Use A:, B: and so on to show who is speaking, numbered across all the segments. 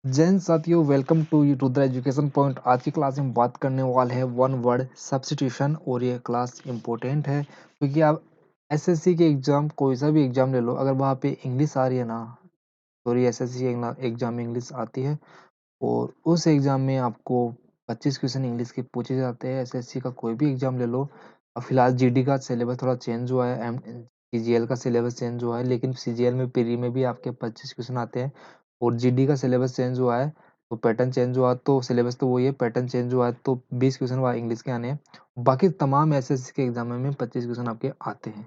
A: जैन साथियों, welcome to you to the education point. आज की क्लास में बात करने वाले हैं वन वर्ड सब्स्टिट्यूशन। और ये क्लास इम्पोर्टेंट है क्योंकि आप एसएससी के एग्जाम, कोई सा भी एग्जाम ले लो, अगर वहाँ पे इंग्लिश आ रही है ना, सॉरी एसएससी एग्जाम में इंग्लिश आती है और उस एग्जाम में आपको 25 क्वेश्चन इंग्लिश के पूछे जाते हैं। एसएससी का कोई भी एग्जाम ले लो। अब फिलहाल जीडी का सिलेबस थोड़ा चेंज हुआ है, एम सीजीएल का सिलेबस चेंज हुआ है, लेकिन सीजीएल में प्री में भी आपके 25 क्वेश्चन आते हैं और जीडी का सिलेबस चेंज हुआ है तो पैटर्न चेंज हुआ, तो सिलेबस तो वही है, पैटर्न चेंज हुआ है तो 20 क्वेश्चन वहाँ इंग्लिश के आने हैं। बाकी तमाम एसएससी के एग्जाम में 25 क्वेश्चन आपके आते हैं।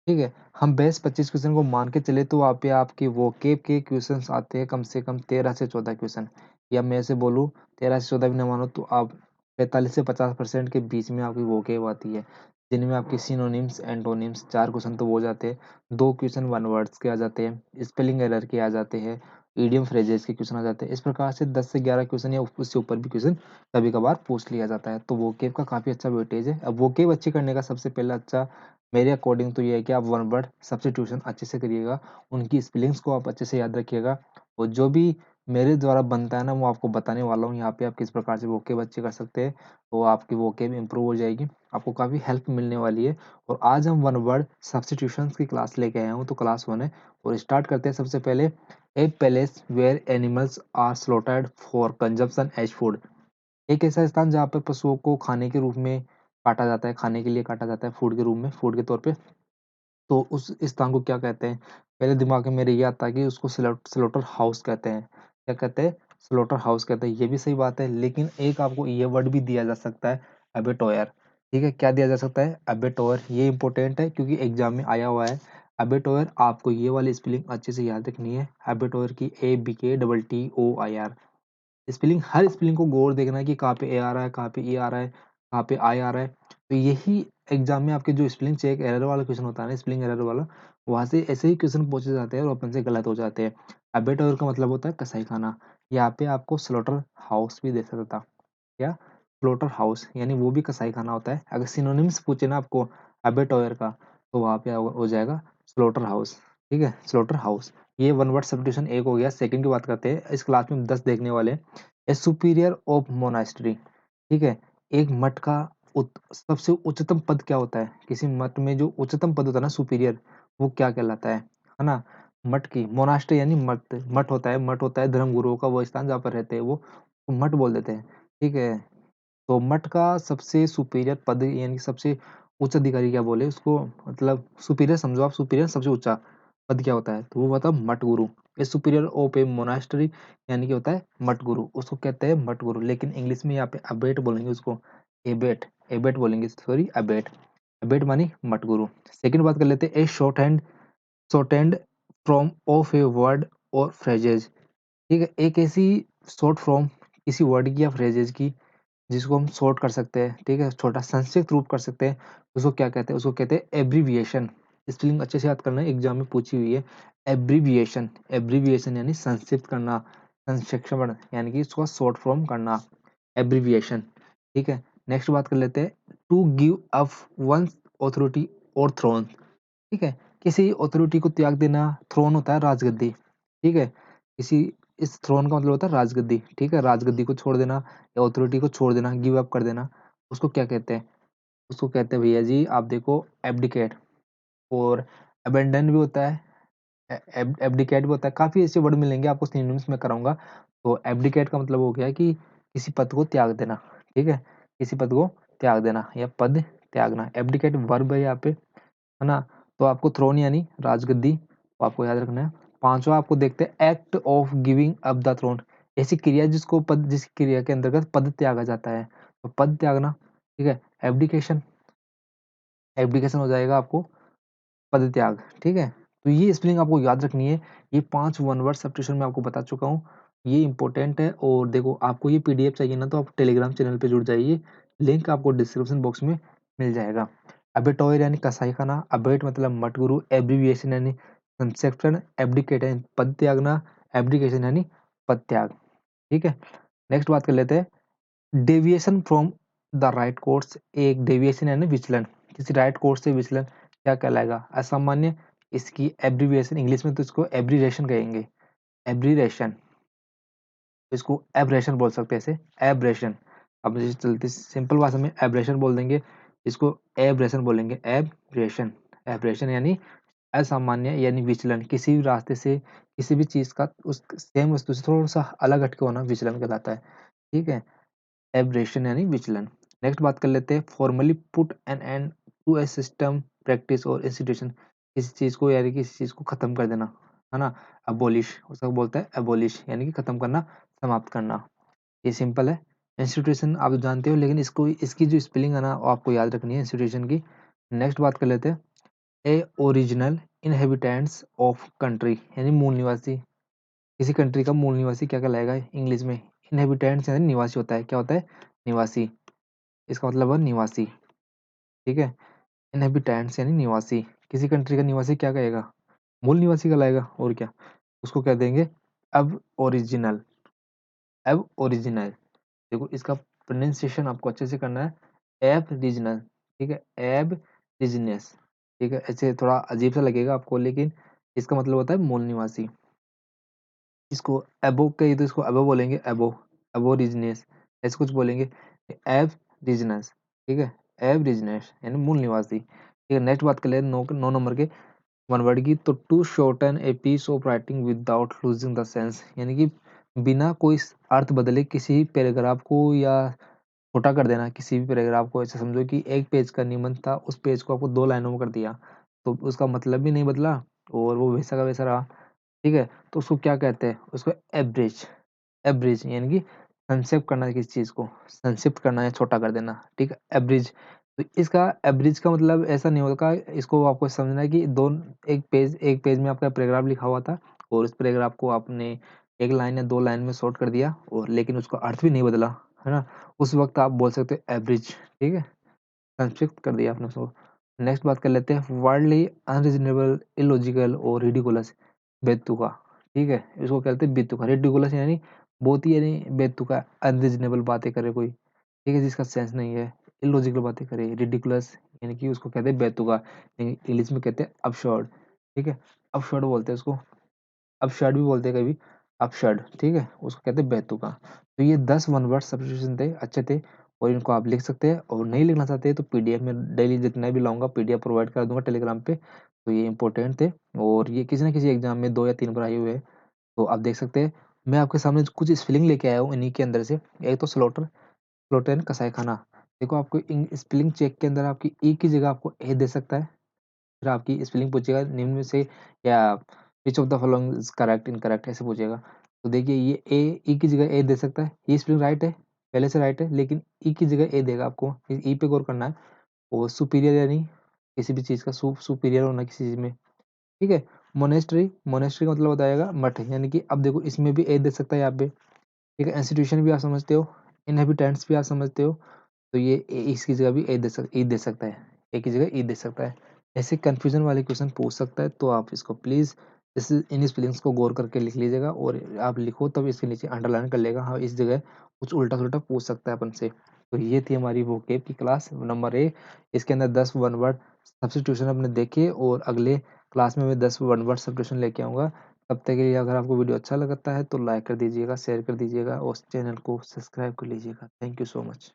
A: ठीक है, हम बेस 25 क्वेश्चन को मान के चले तो वहाँ पे आपके वोकेब के क्वेश्चंस आते हैं कम से कम 13 से 14 क्वेश्चन। या मैं ऐसे बोलूँ 13 से 14 भी ना मानो तो आप 45 से 50% के बीच में आपकी वोकेब आती है, जिनमें आपके सिनोनिम्स एंटोनिम्स 4 क्वेश्चन तो हो जाते हैं, 2 क्वेश्चन वन वर्ड्स के आ जाते हैं, स्पेलिंग एरर के आ जाते हैं, ईडियम फ्रेजेस के क्वेश्चन आ जाते हैं। इस प्रकार से 10 से 11 क्वेश्चन या उससे ऊपर भी क्वेश्चन कभी कभार पूछ लिया जाता है, तो वोकेब का काफ़ी अच्छा वेटेज है। अब वोकेब अच्छी करने का सबसे पहला अच्छा मेरे अकॉर्डिंग तो ये है कि आप वन वर्ड सब्स्टिट्यूशन अच्छे से करिएगा, उनकी स्पेलिंग्स को आप अच्छे से याद रखिएगा और जो भी मेरे द्वारा बनता है ना वो आपको बताने वाला हूँ। यहाँ पे आप किस प्रकार से वोकेब अच्छे कर सकते हैं, तो आपकी वोकेब इंप्रूव हो जाएगी, आपको काफ़ी हेल्प मिलने वाली है। और आज हम वन वर्ड सब्स्टिट्यूशंस की क्लास लेके आया हूँ, तो क्लास 1 है और स्टार्ट करते हैं। सबसे पहले, a place where animals are slaughtered for consumption as food. एक ऐसा स्थान जहाँ पर पशुओं को खाने के रूप में काटा जाता है, खाने के लिए काटा जाता है, फूड के रूप में, फूड के तौर पे, तो उस स्थान को क्या कहते हैं? पहले दिमाग में मेरे ये आता है कि उसको स्लॉटर हाउस कहते हैं। क्या कहते हैं? स्लॉटर हाउस कहते हैं। ये भी सही बात है, लेकिन एक आपको ये वर्ड भी दिया जा सकता है, अबेटोयर। ठीक है, क्या दिया जा सकता है? अबेटोयर। ये इंपॉर्टेंट है क्योंकि एग्जाम में आया हुआ है। अबेटोयर, आपको ये वाली स्पेलिंग अच्छे से याद रखनी है, अबेटोयर की, ABKTTOIR। स्पेलिंग, हर स्पेलिंग को गौर देखना है कि कहाँ पे ए आ रहा है, कहाँ पे ई आ रहा है, कहाँ पे आई आ रहा है। तो यही एग्जाम में आपके जो स्पेलिंग चेक एरर वाला क्वेश्चन होता है ना, स्पेलिंग एरर वाला, वहाँ से ऐसे ही क्वेश्चन पूछे जाते हैं और अपन से गलत हो जाते हैं। अबेटोयर का मतलब होता है कसाई खाना। यहाँ पे आपको स्लॉटर हाउस भी दे सकता था। क्या? स्लॉटर हाउस, यानी वो भी कसाई खाना होता है। अगर सिनोनिम्स पूछे ना आपको अबेटोयर का, तो वहाँ पे हो जाएगा स्लॉटर हाउस। ठीक है, स्लॉटर हाउस। ये वन वर्ड सब्स्टिट्यूशन एक हो गया। सेकंड की बात करते हैं, इस क्लास में 10 देखने वाले हैं। ए सुपीरियर ऑफ मोनास्ट्री। ठीक है, एक मठ का सबसे उच्चतम पद क्या होता है? किसी मठ में जो उच्चतम पद होता है ना, सुपीरियर, वो क्या कहलाता है ना? मठ की, मोनास्ट्री यानी मठ, मठ होता है, मठ होता है धर्म गुरुओं का वो स्थान जहाँ पर रहते हैं, वो मठ बोल देते हैं। ठीक है, तो मठ का सबसे सुपीरियर पद यानी कि सबसे उच्च अधिकारी क्या बोले उसको, मतलब सुपीरियर समझो आप, सुपीरियर सबसे ऊंचा पद क्या होता है, तो वो होता है मठ गुरु। ए सुपीरियर ऑफ ए मोनास्ट्री यानी कि होता है मठ गुरु, उसको कहते हैं मठ गुरु। लेकिन इंग्लिश में यहाँ पे अबेट बोलेंगे उसको, एबेट, एबेट बोलेंगे, सॉरी अबेट। अबेट मानी मठ गुरु। सेकंड बात कर लेते हैं, ए short hand from of a word और फ्रेजेज। ठीक है, एक ऐसी शॉर्ट फॉर्म किसी वर्ड की या फ्रेजेज की जिसको हम शॉर्ट कर सकते हैं, ठीक है, छोटा संक्षिप्त रूप कर सकते हैं, उसको क्या कहते हैं? उसको कहते हैं एब्रीविएशन। स्पेलिंग अच्छे से याद करना है, एग्जाम में पूछी हुई है। एब्रीविएशन, एब्रीविएशन यानी संक्षिप्त करना, संक्षेपण, यानी कि इसको शॉर्ट फॉर्म करना, एब्रीविएशन। ठीक है, नेक्स्ट बात कर लेते हैं, to give up one authority और थ्रोन। ठीक है, किसी अथॉरिटी को त्याग देना, थ्रोन होता है राजगद्दी। ठीक है, किसी, इस थ्रोन का मतलब होता है राजगद्दी। ठीक है, राजगद्दी को छोड़ देना या अथॉरिटी को छोड़ देना, गिव अप कर देना, उसको क्या कहते हैं? उसको कहते हैं भैया जी, आप देखो, एब्डिकेट। और अबेंडन भी होता है, एब्डिकेट भी होता है, काफी ऐसे वर्ड मिलेंगे आपको, सिनोनिम्स में कराऊंगा। तो एब्डिकेट का मतलब हो गया कि किसी पद को त्याग देना। ठीक है, किसी पद को त्याग देना या पद त्यागना, एब्डिकेट वर्ब है यहाँ पे, है ना? तो आपको थ्रोन यानी राजगद्दी, वो आपको याद रखना है। पांचवा आपको देखते हैं, act of giving up the throne. ऐसी क्रिया जिसको पद, जिस क्रिया के अंतर्गत पद त्यागा जाता है, तो पद त्यागना। ठीक है, एब्डिकेशन, एब्डिकेशन हो जाएगा आपको पद त्याग। ठीक है, तो ये स्पेलिंग आपको याद रखनी है। ये 5 वन वर्ड सब्स्टिट्यूशन मैं आपको बता चुका हूँ, ये इंपॉर्टेंट है। और देखो, आपको ये पीडीएफ चाहिए ना, तो आप टेलीग्राम चैनल पे जुड़ जाइए, लिंक आपको डिस्क्रिप्शन बॉक्स में मिल जाएगा। अबेटोयर यानी कसाई खाना, अबेट मतलब मट गुरु, एब्रीविएशन यानी संक्षेपण, एब्डिकेट यानी पद त्यागना, एब्डिकेशन यानी पद त्याग। ठीक है, नेक्स्ट बात कर लेते हैं, deviation from the right course. एक डेविएशन यानी विचलन, किसी राइट कोर्स से विचलन क्या कहलाएगा? असामान्य। इसकी एब्रीविएशन इंग्लिश में तो इसको एब्रीरेशन कहेंगे, एब्रीरेशन। तो इसको एब्रेशन बोल सकते हैं, ऐसे एब्रेशन। अब जैसे चलते सिंपल भाषा में एब्रेशन बोल देंगे, इसको एब्रेशन बोलेंगे, एब्रेशन। एब्रेशन यानी असामान्य यानी विचलन, किसी भी रास्ते से किसी भी चीज का उस सेम वस्तु से थोड़ा सा अलग हटके होना विचलन कहलाता है। ठीक है, एब्रेशन यानी विचलन। नेक्स्ट बात कर लेते हैं, formally put an end to a system, practice और इंस्टीट्यूशन। किसी चीज को यानी किसी चीज को खत्म कर देना, है ना। अबोलिश उसको बोलता है, एबोलिश यानी कि खत्म करना, समाप्त करना। ये सिंपल है। इंस्टीट्यूशन आप जानते हो, लेकिन इसको इसकी जो स्पेलिंग है ना वो आपको याद रखनी है इंस्टीट्यूशन की। नेक्स्ट बात कर लेते हैं, ए ओरिजिनल इनहेबिटेंट्स ऑफ कंट्री यानी मूल निवासी। किसी कंट्री का मूल निवासी क्या कहलाएगा इंग्लिश में? इनहेबिटेंट्स यानी निवासी होता है, क्या होता है? निवासी। इसका मतलब है निवासी। ठीक है, इनहेबिटेंट्स यानी निवासी। किसी कंट्री का निवासी क्या कहेगा? मूल निवासी कहलाएगा, और क्या। उसको कह देंगे अब ओरिजिनल, अब ओरिजिनल। देखो इसका प्रोनाउंसिएशन आपको अच्छे से करना है, एब रीजनल। ठीक है, एब रीजनेस। ठीक है, ऐसे थोड़ा अजीब सा लगेगा आपको, लेकिन इसका मतलब होता है मूल निवासी। इसको एबो कही तो इसको एबो बोलेंगे, एबो, एबो रीजनेस। ऐसे कुछ बोलेंगे, एब रीजनेस। ठीक है, एब रीजनेस यानी मूल निवासी। ठीक है, नेक्स्ट बात कर ले 9 नंबर के वन वर्ड की, तो to shorten a piece of writing without losing the sense, यानी कि बिना कोई अर्थ बदले किसी पैराग्राफ को या छोटा कर देना। किसी भी पैराग्राफ को ऐसे समझो कि एक पेज का निबंध था, उस पेज को आपको 2 लाइनों में कर दिया, तो उसका मतलब भी नहीं बदला और वो वैसा का वैसा रहा। ठीक है, तो उसको क्या कहते हैं? उसको एब्रिज, एब्रिज यानी कि संक्षेप करना, किसी चीज को संक्षिप्त करना या छोटा कर देना। ठीक है, एब्रिज। तो इसका एब्रिज का मतलब ऐसा नहीं होगा, इसको आपको समझना है कि एक पेज में आपका पैराग्राफ लिखा हुआ था और उस पैराग्राफ को आपने एक लाइन या 2 लाइन में शॉर्ट कर दिया, और लेकिन उसका अर्थ भी नहीं बदला, है ना। उस वक्त आप बोल सकते हो एवरेज। ठीक है, संक्षिप्त कर दिया आपने उसको। नेक्स्ट बात कर लेते हैं, वार्डली अनरीजनेबल, इलॉजिकल और रिडिकुलस, बेतुका। ठीक है, इसको कहते हैं बेतुका। रिडिकुलस यानी बहुत ही यानी बेतुका अनरीजनेबल बातें करे कोई, ठीक है, जिसका सेंस नहीं है। इलॉजिकल बातें करे, रिडिकुलस यानी कि उसको कहते हैं बेतुका, इंग्लिश में कहते हैं अपशर्ड। ठीक है, अपशर्ड बोलते हैं उसको, अपशर्ड भी बोलते हैं कभी, अपशर्ड। ठीक है, उसको कहते हैं बेतुका। तो ये 10 वन वर्ड सब्स्टिट्यूशन थे, अच्छे थे, और इनको आप लिख सकते हैं। और नहीं लिखना चाहते हैं तो पीडीएफ में डेली जितना भी लाऊंगा पीडीएफ प्रोवाइड कर दूंगा टेलीग्राम पे। तो ये इंपॉर्टेंट थे, और ये किसी ना किसी एग्जाम में 2 या 3 बार आए हुए हैं, तो आप देख सकते हैं। मैं आपके सामने कुछ स्पेलिंग लेके आया हूँ इन्हीं के अंदर से। एक तो स्लोटर, स्लोटर यानी कसाई खाना। देखो आपको स्पेलिंग चेक के अंदर आपकी ई की जगह आपको ए दे सकता है, फिर आपकी स्पेलिंग पूछेगा निम्न में से, या which of the following is correct incorrect ऐसे पूछेगा। तो देखिए ये ए, ई की जगह ए दे सकता है, ये स्पेलिंग राइट है, पहले से राइट है, लेकिन ई की जगह ए देगा आपको, ई पे गौर करना है। और सुपीरियर यानी किसी भी चीज़ का सुपीरियर होना किसी चीज़ में। ठीक है, मोनेस्ट्री, मोनेस्ट्री का मतलब बताएगा मठ, यानी कि अब देखो इसमें भी ए दे सकता है यहाँ पे। ठीक है, इंस्टीट्यूशन भी आप समझते हो, इनहेबिटेंट्स भी आप समझते हो, तो ये इसकी जगह भी ई दे सकता है, ए की जगह ई दे सकता है। ऐसे कंफ्यूजन वाले क्वेश्चन पूछ सकता है, तो आप इसको प्लीज़ इस इन स्पेलिंग्स को गौर करके लिख लीजिएगा, और आप लिखो तब इसके नीचे अंडरलाइन कर लेगा, हाँ इस जगह कुछ उल्टा सुल्टा पूछ सकता है अपन से। तो ये थी हमारी वोकेब की क्लास नंबर 1। इसके अंदर 10 वन वर्ड सब्स्टिट्यूशन अपने देखे, और अगले क्लास में मैं 10 वन वर्ड सब्स्टिट्यूशन लेके आऊँगा। तब तक के लिए अगर आपको वीडियो अच्छा लगता है तो लाइक कर दीजिएगा, शेयर कर दीजिएगा, और चैनल को सब्सक्राइब कर लीजिएगा। Thank you so much.